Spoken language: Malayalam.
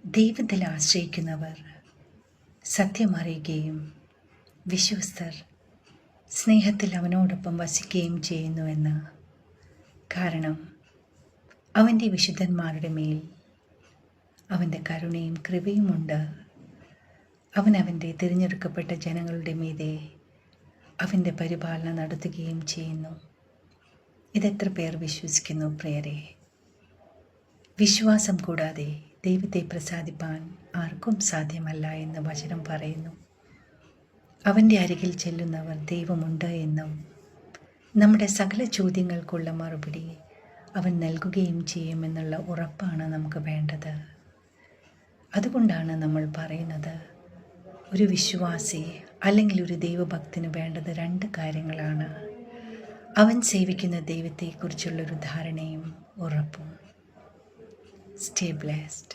ദൈവത്തിൽ ആശ്രയിക്കുന്നവർ സത്യമറിയുകയും വിശ്വസ്തർ സ്നേഹത്തിൽ അവനോടൊപ്പം വസിക്കുകയും ചെയ്യുന്നുവെന്ന്. കാരണം അവൻ്റെ വിശുദ്ധന്മാരുടെ മേൽ അവൻ്റെ കരുണയും കൃപയുമുണ്ട്. അവൻ അവൻ്റെ തിരഞ്ഞെടുക്കപ്പെട്ട ജനങ്ങളുടെ മീതെ അവൻ്റെ പരിപാലന നടത്തുകയും ചെയ്യുന്നു. ഇതെത്ര പേർ വിശ്വസിക്കുന്നു പ്രിയരെ? വിശ്വാസം കൂടാതെ ദൈവത്തെ പ്രസാദിപ്പാൻ ആർക്കും സാധ്യമല്ല എന്ന് വചനം പറയുന്നു. അവൻ്റെ അരികിൽ ചെല്ലുന്നവർ ദൈവമുണ്ട് എന്നും നമ്മുടെ സകല ചോദ്യങ്ങൾക്കുള്ള മറുപടി അവൻ നൽകുകയും ചെയ്യുമെന്നുള്ള ഉറപ്പാണ് നമുക്ക് വേണ്ടത്. അതുകൊണ്ടാണ് നമ്മൾ പറയുന്നത്, ഒരു വിശ്വാസി അല്ലെങ്കിൽ ഒരു ദൈവഭക്തന് വേണ്ടത് 2 കാര്യങ്ങളാണ്: അവൻ സേവിക്കുന്ന ദൈവത്തെക്കുറിച്ചുള്ളൊരു ധാരണയും ഉറപ്പും. Stay blessed.